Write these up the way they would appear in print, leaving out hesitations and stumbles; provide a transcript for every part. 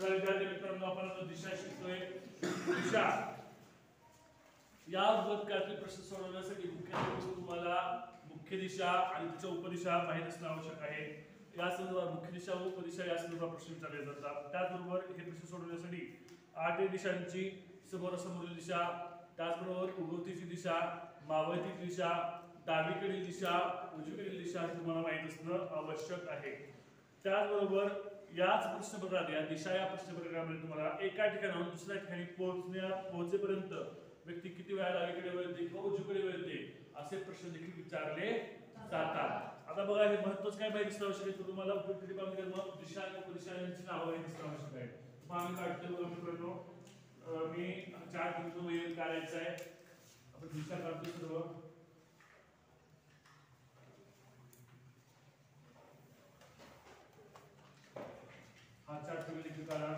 तर विद्यार्थी मित्रांनो आपण दिशा शिकतोय. दिशा या उद्गतकातील प्रश्न सोडवण्यासाठी मुख्य तुम्हाला मुख्य दिशा आणि तिच्या उपदिशा माहित असणे आवश्यक आहे. या संदर्भात मुख्य दिशा व उपदिशा या संदर्भात प्रश्न विचारले जातात. त्याचबरोबर हे प्रश्न सोडवण्यासाठी 8 दिशांची समोरासमोरील दिशा, त्याचबरोबर उगवतीची दिशा, मावळतीची दिशा, डावीकडील दिशा, उजवीकडील दिशा तुम्हाला माहित असणं आवश्यक आहे. त्याचबरोबर याच प्रश्नपत्रात या दिशा या प्रश्नपत्रामध्ये तुम्हाला एका ठिकाणाहून दुसऱ्या ठिकाणी पोहोचेपर्यंत व्यक्ती किती वेळा डावीकडे वळते किंवा उजवीकडे वळते असे प्रश्न देखील विचारले जातात. आता बघा हे महत्त्वाचं काय माहिती असणं आवश्यक आहे. तुम्हाला मग दिशा आणि उपदिशा यांची नावं माहिती असणं आवश्यक आहे. मग आम्ही काढतो बघा मित्रांनो, मी चार्ट घेऊन काढायचा आहे. आपण दिशा काढतो सर्व. हा चार्ट तुम्ही देखील काढा.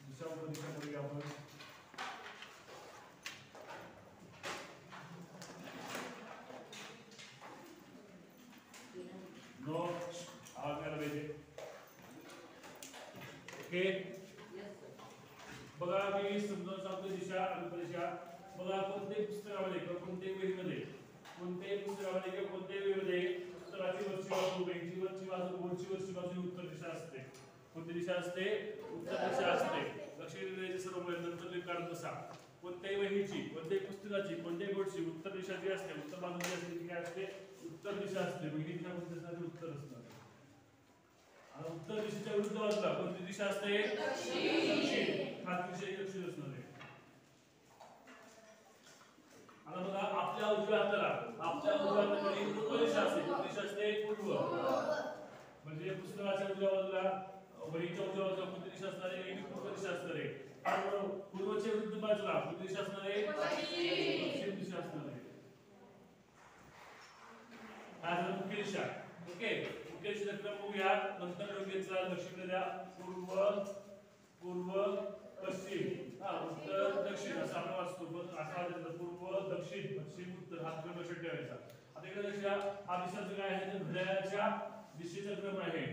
दिशा उपदिशा करूया आपण. नो आवाज पाहिजे. ओके बघा मी समजावून सांगतो दिशा आणि उपदिशा. बघा कोणत्याही पुस्तकामध्ये किंवा कोणत्याही वहीमध्ये किंवा कोणत्याही वहीमध्ये पुस्तकाची वरची बाजू, बेंचची वरची बाजू, बोर्डची वरची बाजू उत्तर दिशा असते. कोणती दिशा असते? उत्तर दिशा असते. लक्ष द्यायचे सर्व मुळे नंतर काढत बसा. कोणत्याही वहीची, कोणत्याही पुस्तकाची, कोणत्याही बोर्डची उत्तर दिशा जी असते, उत्तर बाजू जी असते ती काय असते? उत्तर दिशा असते. वही दिशा कोणती असणार? उत्तर असणार. आणि उत्तर दिशेच्या विरुद्ध बाजूला कोणती दिशा असते? दक्षिण. खालची दिशा ही दक्षिण असणार आहे. आता बघा आपल्या उजव्या हाताला पूर्व दिशा असते. कोणती दिशा असते? पूर्व. म्हणजे पुस्तकाच्या उजव्या बाजूला, वहीच्या उजव्या बाजूला कोणती दिशा असणार आहे? पूर्व दिशा असणार आहे. पूर्वच्या विरुद्ध बाजूला कोणती दिशा असणार आहे? दक्षिण दिशा असणार आहे. आज मुख्य दिशा. ओके मुख्य दिशेचा क्रम बघूया. नंतर योग्यचा लक्ष द्या. पूर्व पश्चिम, उत्तर दक्षिण असं आपण वाचतो. पण असा पूर्व दक्षिण पश्चिम उत्तर हा क्रम लक्षात ठेवायचा. आता इकडे लक्षात हा दिशाचं काय आहे? तर घड्याळाच्या दिशेचा क्रम आहे.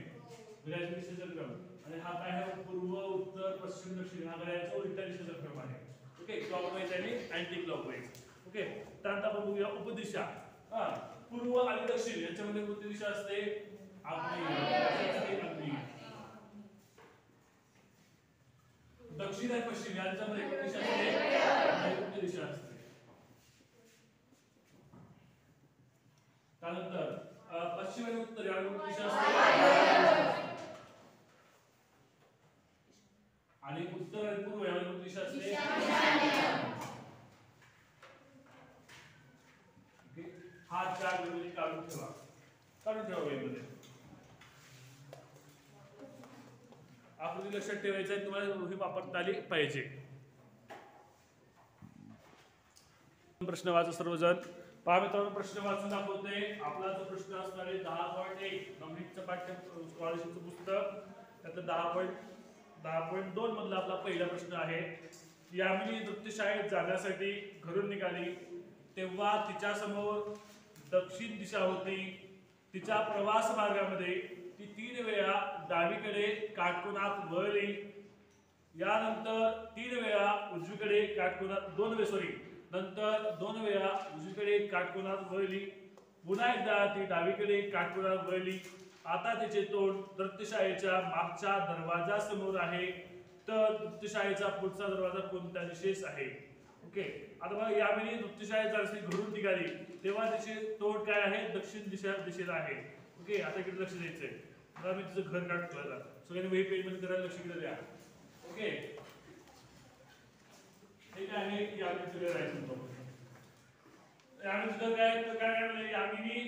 घड्याळाच्या दिशेचा क्रम. आणि हा काय आहे? पूर्व उत्तर पश्चिम दक्षिण हा घड्याळाच्या उलट्या दिशेचा क्रम आहे. ओके क्लॉकवाईज आणि अँटी क्लॉकवाईज. ओके त्यानंतर आपण बघूया उपदिशा. पूर्व आणि दक्षिण याच्यामध्ये कोणती दिशा असते? आग्नेय. दक्षिण आणि पश्चिम यांच्यामध्ये कोणती दिशा असते? नैऋत्य दिशा असते. त्यानंतर पश्चिम आणि उत्तर यामध्ये कोणती दिशा असते? आणि उत्तर आणि पूर्व यामध्ये कोणती दिशा असते? हा चार वेळी काढून ठेवा वहीमध्ये. आपण लक्षात ठेवायचं आहे. तुम्हाला वही वापरता आली पाहिजे. प्रश्न वाचा सर्वजण. पहा मित्रांनो प्रश्न वाचून दाखवते. आपला जो प्रश्न असणार आहे 10.1 नवनीतचं पाठ्य स्कॉलरशिपचं पुस्तक त्यातलं 10.2 मधला आपला पहिला प्रश्न आहे. यामिनी नृत्यशाळेत जाण्यासाठी घरून निघाली तेव्हा तिच्या समोर दक्षिण दिशा होती. तिच्या प्रवास मार्गामध्ये ती 3 वेळा डावीकडे काटकोनात वळली. यानंतर 3 वेळा उजवीकडे काटकोनात 2 वेळा उजवीकडे काटकोनात वळली. पुन्हा एकदा ती डावीकडे काटकोनात वळली. आता तिचे तोंड नृत्यशाळेच्या मागच्या दरवाजासमोर आहे. तर नृत्यशाळेचा पुढचा दरवाजा कोणत्या दिशेस आहे? ओके आता बघा यावेळी नृत्यशाळेत जाण्यासाठी घरून निघाली तेव्हा तिचे तोंड काय आहे? दक्षिण दिशेला आहे. ओके आता इकडे लक्ष द्यायचंय. आता मी तिचं घर काढतोय. आता सगळ्यांनी वही पेज मध्ये करायला लक्ष द्या. ओके ठीक आहे. यामिनीचं घर आहे तुमचं. यामिनीचं घर काय? तर काय म्हणले यामिनी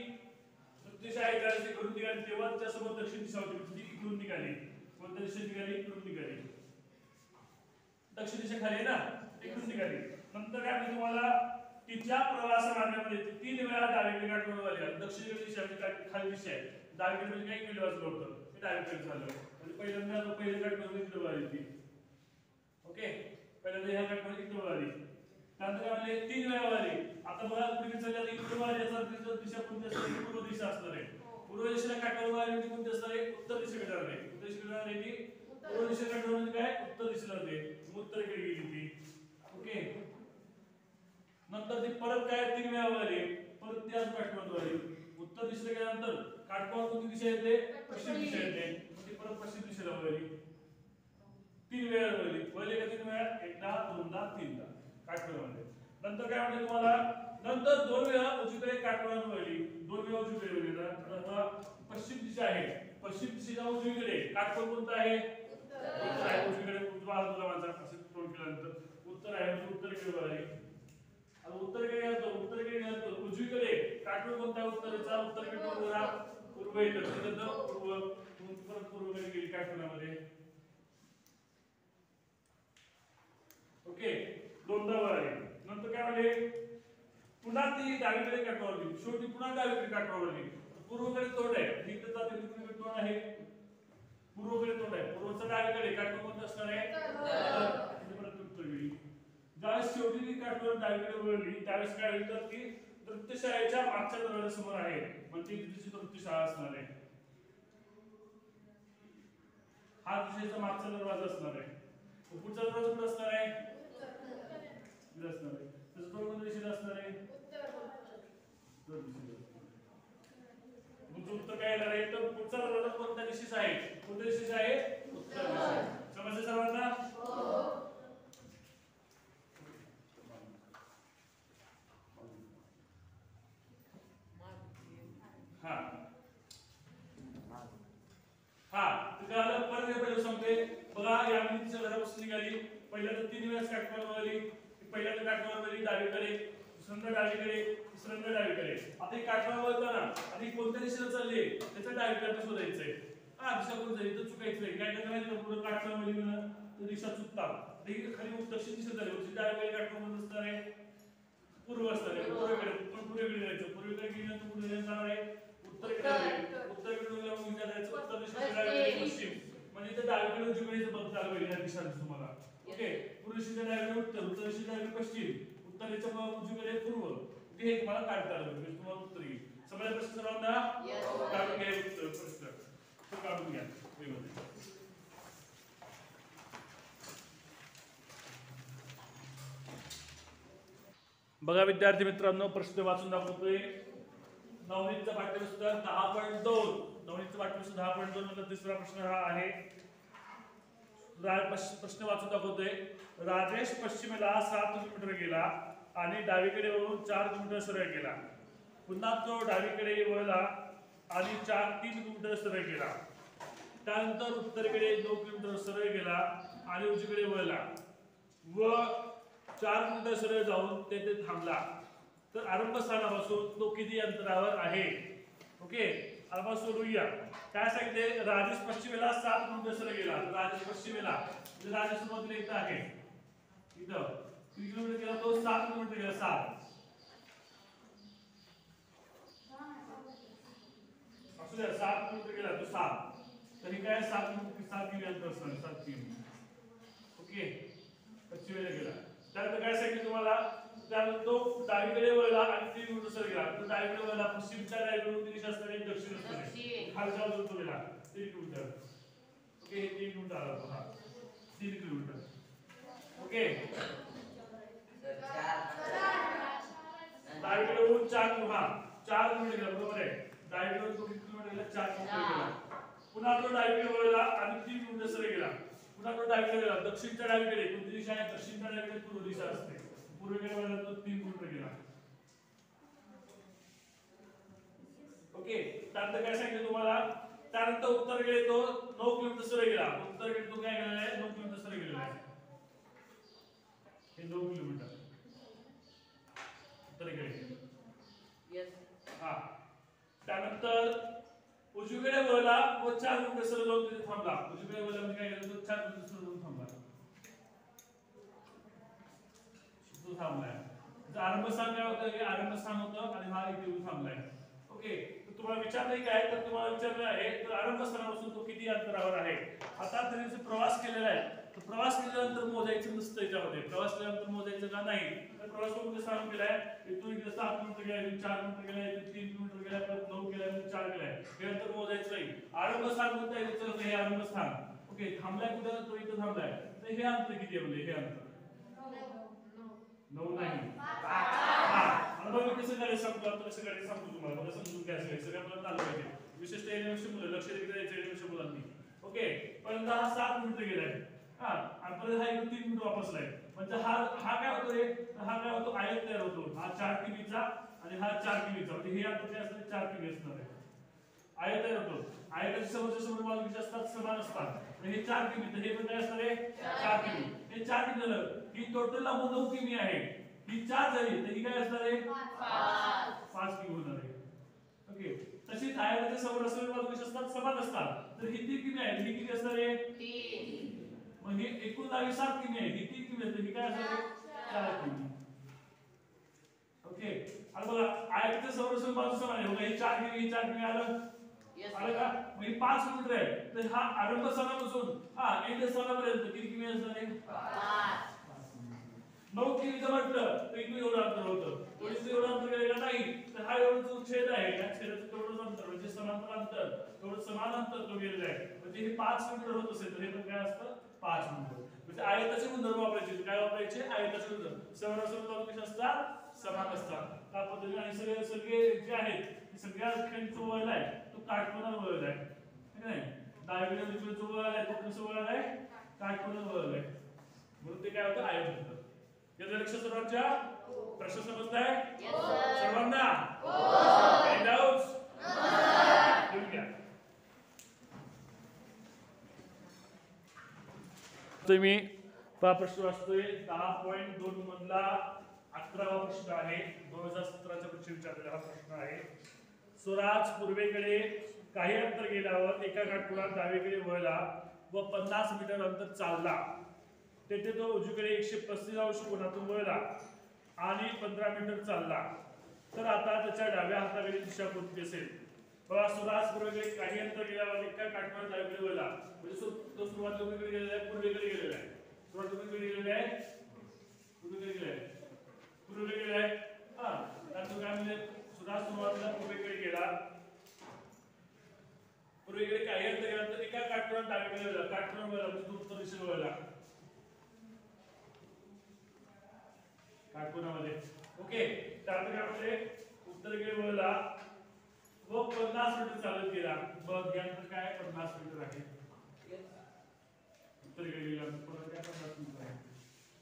नृत्यशाळेत जाण्यासाठी घरून निघाली तेव्हा तिच्यासमोर दक्षिण दिशा होती. ती इकडून निघाली. कोणत्या दिशेने निघाली? इकडून निघाली. दक्षिण दिशा खाली ना, इकडून निघाली. नंतर काय म्हणजे तुम्हाला तिच्या प्रवास मार्गामध्ये 3 वेळा डावीकडे काटकोनात वळली. दक्षिणेकडे दिशा म्हणजे खाली दिशा आहे. डावीकडे म्हणजे काही इकडे वाजलं होतं ते डावीकडे झालं. म्हणजे पहिल्यांदा पहिले काटकोनात इकडे वळली ती. ओके पहिल्यांदा ह्या काटकोनात इकडे वळली. त्यानंतर काय म्हणले 3 वेळा वळली. आता बघा पुढे चालले इकडे वळली. याचा दिशा कोणती असते? पूर्व दिशा असणार आहे. पूर्व दिशेला काटकोनात वळली म्हणजे कोणती असणार आहे? उत्तर दिशेकडे जाणार आहे. उत्तर दिशेकडे जाणार आहे ती पूर्व दिशेला काटकोन म्हणजे काय उत्तर दिशेला होते उत्तरेकडे गेली ती ओके नंतर ती परत काय 3 वेळा वळली परत त्याच काटकोनात वळली उत्तर दिशेला गेल्यानंतर काटकोन कोणती दिशा येते पश्चिम दिशा येते मग ती परत पश्चिम दिशेला वळली 3 वेळा वळली वळली का 3 वेळा एकदा दोनदा तीनदा काटकोनामध्ये नंतर काय म्हणते तुम्हाला नंतर 2 वेळा उजवीकडे काटकोनात वळली 2 वेळा उजवीकडे वळली आता पश्चिम दिशा आहे पश्चिम दिशेला उजवीकडे काटकोन कोणता आहे उत्तर आहे उजवीकडे उजवा हात तुला माझा असं तोंड केल्यानंतर उत्तर आहे उत्तरेकडे वळली आता उत्तरेकडे गेल्यानंतर उजवीकडे काटकोन कोणता आहे उत्तरेचा उत्तरेकडे पूर्व येतं तिथं पूर्व परत पूर्वेकडे गेली काटकोनामध्ये ओके दोनदा वळली नंतर काय म्हणले पुन्हा ती डावीकडे काटकोनावरली शेवटी पुन्हा डावीकडे काटकोनावरली पूर्वेकडे तोंड आहे इकडे जाते तिकडे तोंड आहे पूर्वेकडे तोंड आहे पूर्वचा डावीकडे काटकोन कोणतं असणार आहे परत उत्तर गेली ज्यावेळेस शेवटी ती काटकोन डावीकडे वळली त्यावेळेस काय होईल तर ती नृत्यशाळेच्या मागच्या दरवाजासमोर आहे म्हणजे तिची नृत्यशाळा असणार आहे हा दिशेचा मागचा दरवाजा असणार आहे पुढचा दरवाजा कुठे असणार आहे इथे असणार आहे त्याचा तोंड कोणत्या दिशेला असणार आहे उत्तर दिशेला तुमचं उत्तर काय येणार आहे तर पुढचा दरवाजा कोणत्या दिशेचा आहे कोणत्या दिशेचा आहे उत्तर दिशा समजलं सर्वांना हा तुम्हाला परत पहिलं सांगते बघा या मुलीच्या घरापासून निघाली पहिल्यांदा 3 वेळा काटकोनावर वळली पहिल्यांदा काटकोनावर वळली डावीकडे दुसऱ्यांदा डावीकडे तिसऱ्यांदा डावीकडे आता ही काटकोनावर वळताना आणि कोणत्या दिशेला चालली त्याचं डावीकडे शोधायचंय दिशा कोणती आहे तर चुकायचं नाही काय करायचं पुढे काटकोनावर वळली ना तर दिशा चुकतात ही खाली दक्षिण दिशा झाली म्हणजे डावीकडे काटकोनावर असणार आहे पूर्व असणार आहे पूर्वेकडे जायचं पूर्वेकडे गेल्यानंतर पुढे जाणार आहे उत्तरेकडे जायचं उत्तर दिशेला पश्चिम म्हणजे इथे डावीकडे उजवीकडे बघ चालू होईल या दिशा तुम्हाला ओके पूर्व दिशेच्या डावीकडे उत्तर दिशेच्या डावीकडे पश्चिम उत्तरेच्या उजवीकडे पूर्व ओके हे तुम्हाला काढता आलं म्हणजे तुम्हाला उत्तर येईल सगळ्या प्रश्न सर्वांना काढून घ्या प्रश्न तो काढून घ्या बघा विद्यार्थी मित्रांनो प्रश्न वाचून दाखवतोय नवनीतचं पाठ्यपुस्तक 10.2 नवनीतचं पाठ्यपुस्तक 10.2 मधला तिसरा प्रश्न हा आहे प्रश्न वाचून दाखवतोय राजेश पश्चिमेला 7 किलोमीटर गेला आणि डावीकडे वळून 4 किलोमीटर सरळ गेला पुन्हा तो डावीकडे वळला आणि 3 किलोमीटर सरळ गेला त्यानंतर उत्तरेकडे 2 किलोमीटर सरळ गेला आणि उजवीकडे वळला व 4 किलोमीटर सरळ जाऊन तेथे थांबला तर आरंभ स्थानापासून तो किती अंतरावर आहे ओके आता सोडूया काय सांगितले राजेश पश्चिमेला 7 किलोमीटर सरळ गेला राजेश पश्चिमेला म्हणजे राजेश सुरुवातीला इथं आहे इथं 3 किलोमीटर गेला तो 7 किलोमीटर गेला 7 असू द्या 7 किलोमीटर गेला तो 7 तरी काय 7 किलोमीटर अंतर असणार 7 किलोमीटर ओके पश्चिमेला गेला त्यानंतर काय सांगितलं तुम्हाला त्यानंतर तो डावीकडे वळला आणि 3 किलोमीटर सरळ गेला तो डावीकडे वळला पश्चिमच्या डावीकडून दिशा असणार आहे दक्षिण असणार आहे खालच्या बाजूला तो गेला 3 किलोमीटर ओके हे 3 किलोमीटर आला तो हा 3 किलोमीटर ओके डावीकडे वळून 4 किलोमीटर गेला बरोबर आहे डावीकडे वळून 2 किलोमीटर गेला 4 किलोमीटर गेला पुन्हा तो डावीकडे वळला आणि 3 किलोमीटर सरळ गेला पुन्हा तो डावीकडे गेला दक्षिणच्या डावीकडे कोणती दिशा आहे दक्षिणच्या डावीकडे पूर्व दिशा असते पूर्वेकडे वळला तो 3 किलोमीटर गेला ओके त्यानंतर काय सांगितलं तुम्हाला त्यानंतर उत्तरेकडे तो 9 किलोमीटर सरळ गेला उत्तरेकडे तो काय गेलेला आहे 9 किलोमीटर सरळ गेलेला आहे हे 9 किलोमीटर उत्तरेकडे हा त्यानंतर उजवीकडे वळला व 4 किलोमीटर सरळ जाऊन तिथे थांबला उजवीकडे वळला म्हणजे काय केलं तो 4 किलोमीटर सरळ जाऊन थांबला तो थांबलाय त्याचा आरंभ स्थान काय होतं हे आरंभ स्थान होतं आणि हा इथे येऊन थांबलाय ओके तर तुम्हाला विचारलंय काय तर तुम्हाला विचारलं आहे तर आरंभ स्थानापासून तो किती अंतरावर आहे आता त्यांनी प्रवास केलेला आहे तर प्रवास केल्यानंतर मोजायचं नसतं याच्यामध्ये प्रवास केल्यानंतर मोजायचं का नाही तर प्रवास कोणत्या स्थान केलाय इथून इथे 7 किलोमीटर गेला इथून 4 किलोमीटर गेला इथून 3 किलोमीटर गेला परत 9 गेला इथून 4 गेलाय हे अंतर मोजायचं नाही आरंभ स्थान कोणतं आहे त्याचं हे आरंभ स्थान ओके, थांबलाय कुठं, तो इथं थांबलाय, तर हे अंतर किती आहे म्हणजे हे अंतर 9 नाही 5. आता बघा मी कसं करायचं सांगतो, आता कसं करायचं सांगतो तुम्हाला, मला समजून घ्या सगळं आपल्याला आलं पाहिजे. विशिष्ट एनिमेशन मुलं लक्ष द्यायचं एनिमेशन मुलांनी. ओके, पहिल्यांदा हा 7 मिनिटं गेलाय, हा, आणि परत हा इकडे 3 मिनिटं वापसलाय, म्हणजे हा हा काय होतो रे, हा काय होतो, आयत तयार होतो, हा 4 किमीचा आणि हा 4 किमीचा, म्हणजे हे अंतर काय असणार, 4 किमी असणार आहे. आयत तयार होतो, आयताच्या समोरच्या समोर बाजू किती असतात, समान असतात, हे 4 किमी, तर हे पण काय असणार आहे 4 किमी. हे 4 किमी झालं, ही टोटल लांबी 9 किमी आहे, ही 4 झाली तर ही काय असणार आहे 5 किमी होणार आहे. ओके, तशीच आयताच्या समोर असलेल्या बाजू कशा असतात, समान असतात, तर ही 3 किमी आहे, ही किती असणार आहे 3. मग हे एकूण जागी 7 किमी आहे, ही 3 किमी आहे, तर ही काय असणार आहे 4 किमी. ओके, आता बघा आयताच्या समोर असलेल्या बाजू समान आहे, बघा ही 4 किमी, ही 4 किमी आलं आलं का, मग ही 5 मीटर आहे, तर हा आरंभ स्थानापासून हा एंड स्थानापर्यंत किती किमी असणार आहे 5. 9 किमीचं म्हटलं तर इकडे एवढं अंतर होतं, थोडीसं एवढं अंतर गेलेलं नाही, तर हा एवढा जो छेद आहे या छेदाचं तेवढंच अंतर म्हणजे समांतर अंतर, तेवढं समान अंतर तो गेलेलं आहे, म्हणजे हे 5 मीटर होत असेल तर हे पण काय असतं 5 मीटर. म्हणजे आयताचे गुणधर्म वापरायचे, काय वापरायचे, आयताचे गुणधर्म, समोरासमोर बाजू कशा असतात, समान असतात, त्या पद्धतीने. आणि सगळे सगळे जे आहेत सगळ्या ठिकाणचं वळण आहे तो काटकोनाला वळण आहे, ठीक आहे, डावीकडे उजवीचं वळण आहे तो कसं वळण आहे, काटकोनाला वळण आहे, म्हणून ते काय होतं आयत होतं. याचं लक्ष सर्वांच्या, प्रश्न समजताय सर्वांना, काही डाऊट्स घेऊन घ्या. मी प्रश्न वाचतोय 10.2 मधला 11वा प्रश्न आहे, 2017च्या परीक्षेत विचारलेला हा प्रश्न आहे. स्वराज पूर्वेकडे काही अंतर गेल्यावर एका काटकोनात डावीकडे वळला व 50 मीटर अंतर चालला, तेथे तो उजवीकडे 135 अंश कोनातून वळला आणि 15 मीटर चालला, तर आता त्याच्या डाव्या हाताकडील दिशा कोणती असेल. बघा, स्वराज पूर्वेकडे काही अंतर गेल्यावर एका काटकोनात डावीकडे वळला, म्हणजे तो सुरुवात उजवीकडे गेलेला आहे, पूर्वेकडे गेलेला आहे, सुरुवात उजवीकडे गेलेला आहे, पूर्वेकडे गेलेला आहे, पूर्वेकडे गेलेला आहे, हा, त्याचं काय म्हणजे स्वराज सुरुवातीला पूर्वेकडे गेला, पूर्वेकडे काही अंतर गेल्यानंतर एका काटकोनात डावीकडे वळला, काटकोनात वळला म्हणजे उत्तर दिशेला वळला, काटकोनामध्ये. ओके, त्यामध्ये उत्तरेकडे वळला व 50 मीटर चालत गेला, बघ यानंतर काय 50 मीटर आहे, उत्तरेकडे गेल्यानंतर परत काय 50 मीटर आहे.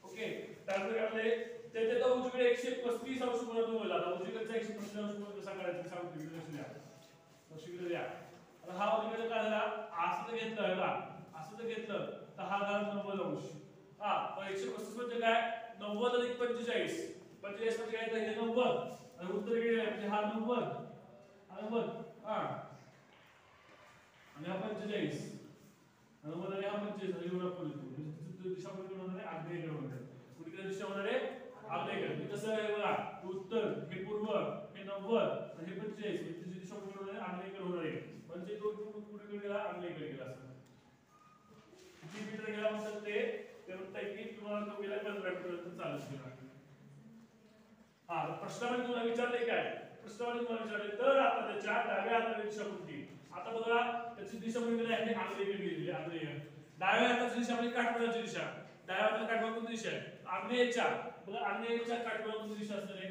ओके, त्यामध्ये तेथे तो उजवीकडे 135 अंश कोनातून वळला, उजवीकडचा 135 अंश कोन कसा काढायचा सांगतो, लक्ष द्या, लक्ष द्या. आता हा उजवीकडे काढला, असं जर घेतलं बघा, असं जर घेतलं तर हा झाला 90 अंश, हा, पण 135 म्हणजे काय 90 अधिक 45, 45 म्हणजे काय, तर हे 90 आणि उत्तरेकडे म्हणजे हा 90 90, हा, आणि हा 45 90 आणि हा 45 आणि एवढा कोण येतो, दिशा कोणती होणार आहे, आग्नेयकडे होणार आहे, कुठे दिशा होणार आहे आग्नेयकडे. कसं आहे बघा, उत्तर हे पूर्व, हे 90 आणि हे 45, म्हणजे दिशा कोणती होणार आहे आग्नेयकडे होणार आहे, म्हणजे तो कुठे गेला आग्नेयकडे गेला असं. किती मीटर गेला म्हणतात ते म्हणताय की तुम्हाला तो गेला 15 मीटर चालत गेला. हा, प्रश्नामध्ये तुम्हाला विचारले काय, प्रश्नामध्ये तुम्हाला विचारले तर आता त्याच्या डाव्या हाताची दिशा कोणती. आता बघा त्याची दिशा कोणती आहे, आग्नेयकडे गेलेली आहे, आग्नेय. डाव्या हाताची दिशा म्हणजे काटकोनाची दिशा, डाव्या हाताला काटकोन कोणती दिशा आहे, आग्नेयच्या. बघा आग्नेयच्या काटकोन कोणती दिशा असणार आहे,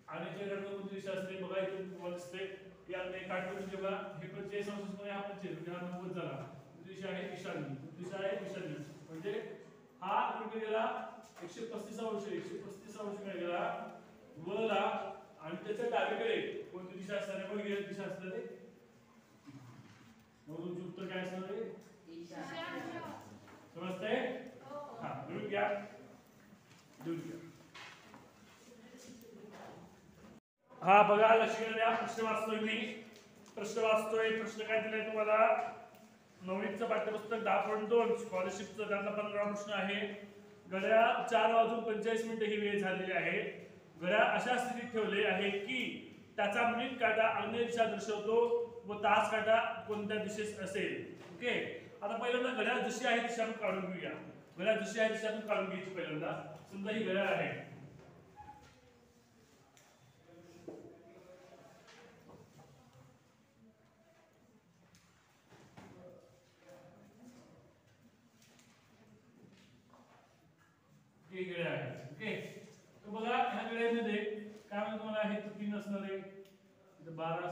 आग्नेयच्या काटकोन कोणती दिशा असते, बघा इथून तुम्हाला दिसते की आग्नेय काटकोन म्हणजे बघा हे 45 अंश मध्ये हा 45 म्हणजे हा 90 झाला, दिशा आहे ईशान्य, दिशा आहे ईशान्य, म्हणजे हा कुठे गेला 135 अंश, 135 अंश काय गेला वळला आणि त्याच्या डावीकडे कोणती दिशा असणार आहे, बघ दिशा असणार आहे, मग तुमचं उत्तर काय असणार आहे ईशान्य. समजतंय, हा, लिहून घ्या, लिहून घ्या. हा बघा, लक्ष द्या, प्रश्न वाचतोय मी, प्रश्न वाचतोय. प्रश्न काय दिलाय तुम्हाला, 9वीचं पाठ्यपुस्तक 10.2 स्कॉलरशिपचं त्यातला 15वा प्रश्न आहे. घड्याळ 4:45 ही वेळ झालेली आहे. घड्याळ अशा स्थितीत ठेवले आहे की त्याचा मिनिट काटा आग्नेय दिशा दर्शवतो व तास काटा कोणत्या दिशेस असेल. ओके, आता पहिल्यांदा घड्याळ जशी आहे तशी आपण काढून घेऊया. घड्याळ जशी आहे तशी आपण काढून घ्यायची. पहिल्यांदा समजा ही घड्याळ आहे,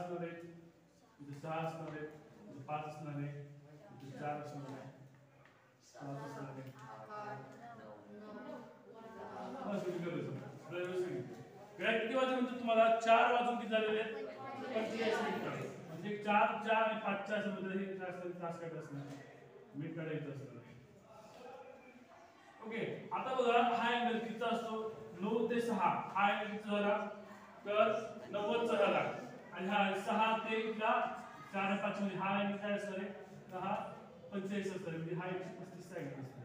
असणार आहे, इथे 6 असणार आहे, इथे 5 असणार आहे, इथे 4 असणार आहे, 7 असणार आहे. किती वाजेपर्यंत तुम्हाला 4 वाजून किती झालेले आहेत 45 मिनिटं म्हणजे 4 आणि 5च्या मध्ये हे तास काढत असणार मिनिट काढायचं असणार. ओके आता बघा हा अँगल कितीचा असतो 9 ते 6 हा अँगल किती झाला तर 90 चा झाला आणि हा 6 ते इथला 4 आणि 5 मध्ये हा अँगल काय असणार आहे तर हा 45 असणार आहे म्हणजे हा 135 चा अँगल असणार.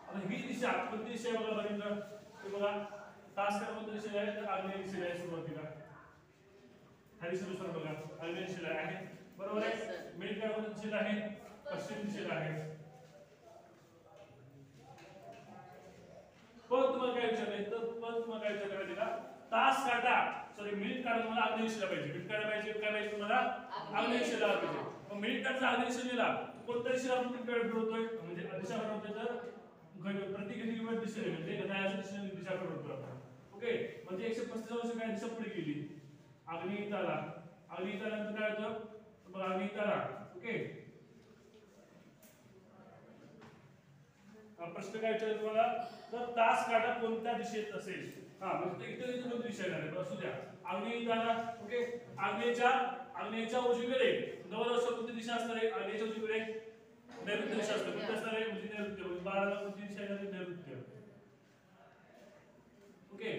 आता ही दिशा कोणती दिशा आहे बघा बघितलं ते बघा तास काढ कोणती दिशेला आहे तर आग्नेय दिशेला आहे सुरुवातीला ह्या दिशेनुसार बघा आग्नेय दिशेला आहे बरोबर आहे. मिनिट काढ कोणत्या दिशेला आहे पश्चिम दिशेला आहे. पण तुम्हाला काय विचारलंय तर पण तुम्हाला काय विचारलं माहिती का तास काटा सॉरी मिनिट काढा तुम्हाला आग्नेय दिशेला पाहिजे मिनिट काढा पाहिजे काय पाहिजे तुम्हाला आग्नेय दिशेला पाहिजे. मग मिनिट काढायचा आग्नेय दिशेला कोणत्या दिशेला आपण मिनिट काढ फिरवतोय म्हणजे दिशा बनवतोय तर प्रति घडी दिशेने म्हणजे घड्याळाच्या दिशेने दिशा फिरवतोय आपण. ओके म्हणजे 135 अंश काय दिशा पुढे गेली आग्नेयिकाला आग्नेयिकानंतर काय होतं मग आग्नेयिकाला. ओके प्रश्न काय विचारला तुम्हाला तर तास काटा कोणत्या दिशेत असेल हा म्हणजे इथे कोणती दिशा आहे असू द्या आग्नेयिकाला. ओके आग्नेयच्या उजवीकडे 90 अंश कोणती दिशा असणार आहे आग्नेयच्या उजवीकडे नैऋत्य दिशा असते कोणती असणार आहे म्हणजे नैऋत्य म्हणजे 12 ला कोणती दिशा आहे नैऋत्य. ओके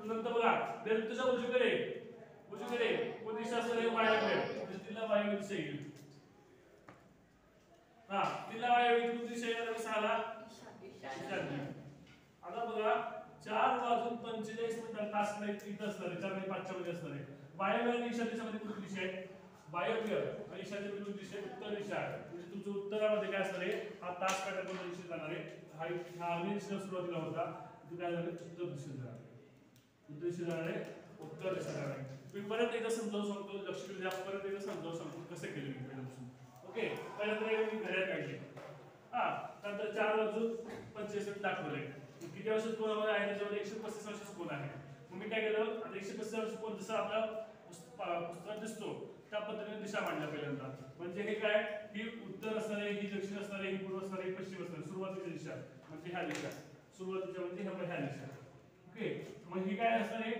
नंतर बघा नैऋत्यच्या उजवीकडे कोणती दिशा असणार आहे वायव्य म्हणजे तिला वायव्य दिशा येईल. हा तिला वायव्य कोणती दिशा येणार आहे 6 ला ईशान्य. आता बघा 4 वाजून 45 मिनिटात तास इथं असणार आहे 4 आणि 5 च्या मध्ये असणार आहे. वायव्य आणि ईशान्य मध्ये कोणती दिशा आहे वायव्य आणि ईशान्य मध्ये कोणती दिशा उत्तर दिशा आहे म्हणजे तुमच्या उत्तरामध्ये काय असणार आहे हा तास काटा कोणत्या दिशेत जाणार आहे हा आग्नेय दिशेला सुरुवातीला होता तो काय झालं उत्तर दिशेला जाणार आहे. उत्तर दिशेला जाणार आहे उत्तर दिशेला जाणार आहे. मी परत एकदा समजावून सांगतो लक्ष द्या परत एकदा समजावून सांगतो कसं केलं मी पहिल्यापासून. ओके पहिल्यांदा मी घड्याळ काढली हा नंतर 4 वाजून 45 मिनिट दाखवले किती वर्ष कोणामध्ये आहे त्याच्यामध्ये 135 वर्ष कोण आहे. मग मी काय केलं आता 135 वर्ष कोण जसं आपला पुस्तकात दिसतो त्या पद्धतीने दिशा मांडल्या पहिल्यांदा म्हणजे हे काय ही उत्तर असणार आहे ही दक्षिण असणार आहे ही पूर्व असणार आहे पश्चिम असणार सुरुवातीची दिशा म्हणजे ह्या दिशा सुरुवातीच्या म्हणजे ह्या दिशा. ओके मग ही काय असणार आहे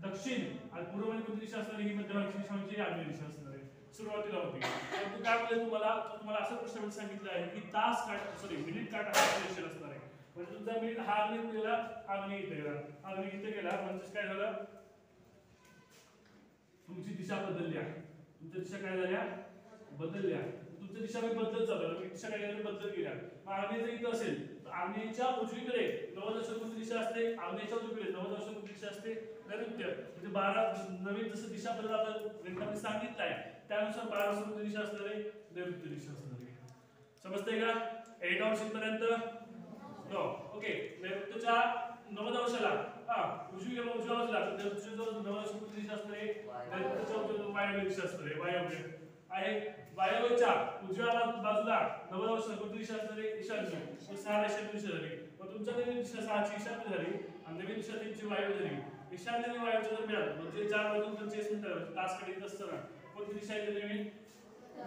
दक्षिण आणि पूर्व मध्ये कोणती दिशा असणार आहे ही मध्यभागची दिशा म्हणजे आग्नेय दिशा असणार आहे सुरुवातीला होती. परंतु काय आपल्याला तुम्हाला असं प्रश्न सांगितलं आहे की तास काटा सॉरी मिनिट काटा हा दिशेला असणार आहे म्हणजे तुमचा मिनिट हा आग्नेय गेला आग्नेय इथे गेला आग्नेय इथे गेला म्हणजे काय झालं तुमची दिशा बदलली आहे तुमच्या दिशा काय झाल्या बदलल्या तुमची दिशा मी बदलत चालू दिशा काय झाली बदलत गेल्या. मग आग्नेय जर इथं असेल तर आग्नेयच्या उजवीकडे 90 अंश कोणती दिशा असते आग्नेयच्या उजवीकडे 90 अंश कोणती दिशा असते नैऋत्य म्हणजे 12 नवीन जसं दिशा बदलत रेखांनी सांगितलं आहे त्यानुसार 12 अंश कोणती दिशा असणार आहे नैऋत्य दिशा असणार आहे. समजतंय का 8 अंश पर्यंत नो. ओके नैऋत्यच्या 90 अंशाला हा उजवीकडे उजव्या बाजूला नैऋत्यच्या 90 अंश कोणती दिशा असणार आहे नैऋत्यच्या उजवीकडे वायव्य दिशा असणार आहे वायव्य आहे. वायव्यच्या उजव्या बाजूला 90 अंश कोणती दिशा असणार आहे ईशान्य मग 6 ईशान्य दिशा झाली. मग तुमच्या नवीन दिशा 6 ची ईशान्य झाली आणि नवीन दिशा 3 ची वायव्य झाली. ईशान्य आणि वायव्यच्या दरम्यान म्हणजे 4 वाजून 45 मिनिटं तास कडे असताना कोणती दिशा आहे नवीन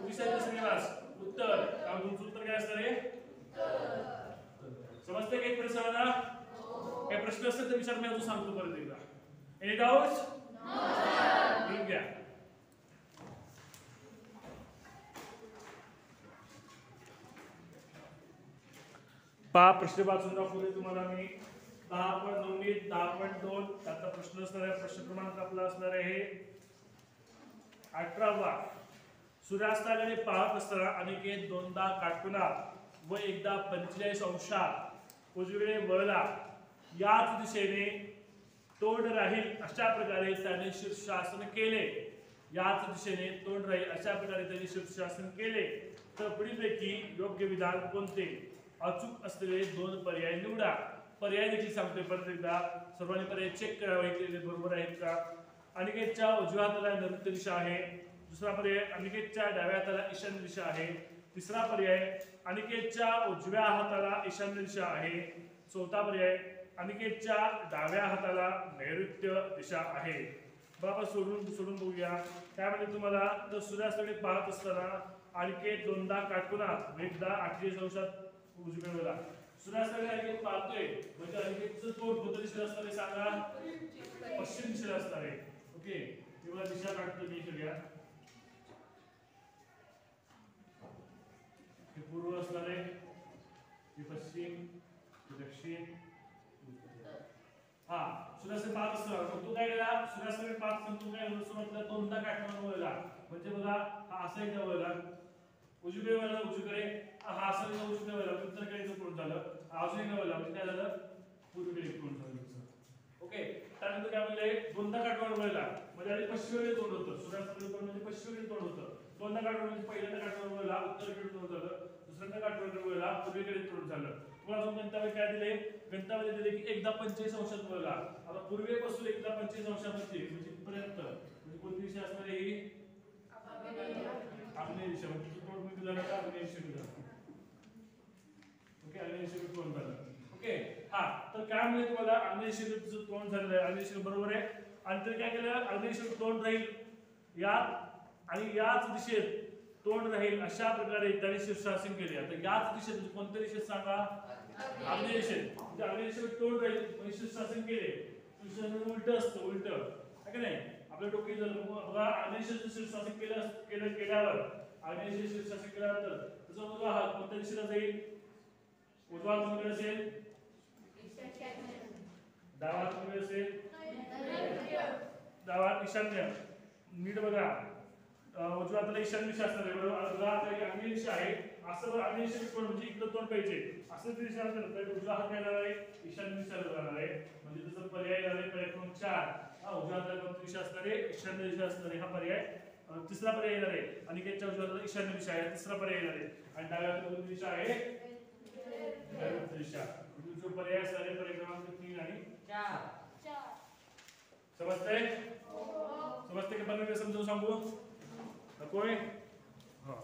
दिशा श्रीनिवास उत्तर आणि तुमचं उत्तर काय असणार आहे समजते काही प्रश्नाला काही प्रश्न असतील तर विचार मी अजून सांगतो परत एकदा. एनी डाऊट्स नो घ्या. पहा प्रश्न वाचून दाखवले तुम्हाला मी 10.2 10.2 त्याचा प्रश्न असणार आहे प्रश्न क्रमांक आपला असणार आहे 18वा. सूर्यास्ताकडे पाहत असताना अनिकेत दोनदा काटकुना व एकदा 45 अंशात उजवीकडे वळला याच दिशेने तोंड राहील अशा प्रकारे त्याने शीर्षासन केले याच दिशेने तोंड राहील अशा प्रकारे त्याने शीर्षासन केले तर पुढीलपैकी योग्य विधान कोणते अचूक असलेले 2 पर्याय निवडा. पर्याय देखील सांगतोय परत एकदा सर्वांनी पर्याय चेक करावे की बरोबर आहेत का. अनिकेतच्या उजव्या हाताला नैऋत्य दिशा आहे. दुसरा पर्याय अनिकेतच्या डाव्या हाताला ईशान्य दिशा आहे. तिसरा पर्याय अनिकेतच्या उजव्या हाताला ईशान्य दिशा आहे. चौथा पर्याय अनिकेतच्या डाव्या हाताला नैऋत्य दिशा आहे. बाबा सोडून सोडून बघूया. त्यामध्ये तुम्हाला तर सूर्यास्ताकडे पाहत असताना अनिकेत दोनदा काटकोनात एकदा 48 अंशात उजव्या वेळेला सूर्यास्ताकडे अनिकेत पाहतोय म्हणजे अनिकेतचं तोंड कोणत्या दिशेला असणार आहे सांगा? पश्चिम दिशेला असणार आहे. ओके तेव्हा दिशा काढतो मी सगळ्या. हे पूर्व असणार आहे, हे पश्चिम, हे दक्षिण. हा सूर्यास्ताकडे पाहत असताना मग तू काय केला? सूर्यास्ताकडे पाहत असताना तू काय सुरुवातीला दोनदा काटकोनात वळला म्हणजे बघा हा असा एकदा वळला उजवीकडे वळला उजवीकडे, हा असा एकदा उजवीकडे वळला उत्तरेकडे तोंड झालं, अजून एकदा वळला म्हणजे काय झालं? पूर्वेकडे तोंड झालं. ओके त्यानंतर काय म्हणले? दोनदा काटकोनात वळला म्हणजे आधी पश्चिमेकडे तोंड होतं. सूर्यास्ताकडे तोंड म्हणजे पश्चिमेकडे तोंड होतं. दोनदा काटकोनात म्हणजे पहिल्यांदा काटकोनात वळला उत्तरेकडे तोंड झालं, दुसऱ्यांदा काटकोनात वळला पूर्वेकडे तोंड झालं. तुम्हाला अजून गणितामध्ये काय दिले? गणितामध्ये दिले की एकदा 45 अंशात वळला. आता पूर्वेपासून एकदा 25 अंशामध्ये म्हणजे पर्यंत म्हणजे कोणती दिशा असणार आहे? आग्नेय दिशा. म्हणजे तोंड मी दिला का आग्नेय दिशेकडे. ओके आग्नेय दिशेकडे तोंड झालं. ओके हा तर काय म्हणजे तुम्हाला आग्नेय दिशेकडे तोंड झालेलं आहे. आग्नेय दिशेकडे बरोबर आहे. आणि तर काय केलं? आग्नेय दिशेकडे तोंड राहील या आणि याच दिशेत तोंड राहील अशा प्रकारे त्यांनी शीर्षासन केले. आता याच दिशेत म्हणजे कोणत्या दिशेत सांगा? आग्नेय दिशेत. म्हणजे आग्नेय दिशेकडे तोंड राहील म्हणजे शीर्षासन केले. शीर्षासन उलट असतं, उलट आहे की नाही? आपल्या डोके जर बघा आग्नेय दिशेचं शीर्षासन केल्यावर आग्नेय दिशेचं शीर्षासन केल्यानंतर त्याचा मुलगा हा कोणत्या दिशेला जाईल? उजवा हात असेल, डावा हात असेल, डावा ईशान्य. नीट बघा उजव्या हाताला ईशान्य दिशा असणार आहे बरोबर. उजवा हात आग्नेय दिशा आहे असं आग्नेय दिशेकडे तोंड म्हणजे इकडे तोंड पाहिजे असं दिशा असेल तर उजवा हात काय जाणार आहे? ईशान्य दिशेला जाणार आहे. म्हणजे त्याचा पर्याय झाला पर्याय क्रमांक 4. उजव्या हाताला कोणती दिशा असणार आहे? ईशान्य दिशा असणार आहे. हा पर्याय तिसरा पर्याय येणार आहे. अनिकेतच्या उजव्या हाताला ईशान्य दिशा आहे, तिसरा पर्याय येणार आहे. आणि डाव्या हाताला कोणती दिशा आहे? नैऋत्य दिशा. जो पर्याय असणार आहे पर्याय क्रमांक 3 आणि 4. समजतंय? समजते की बनवून समजून सांगू नकोय? हा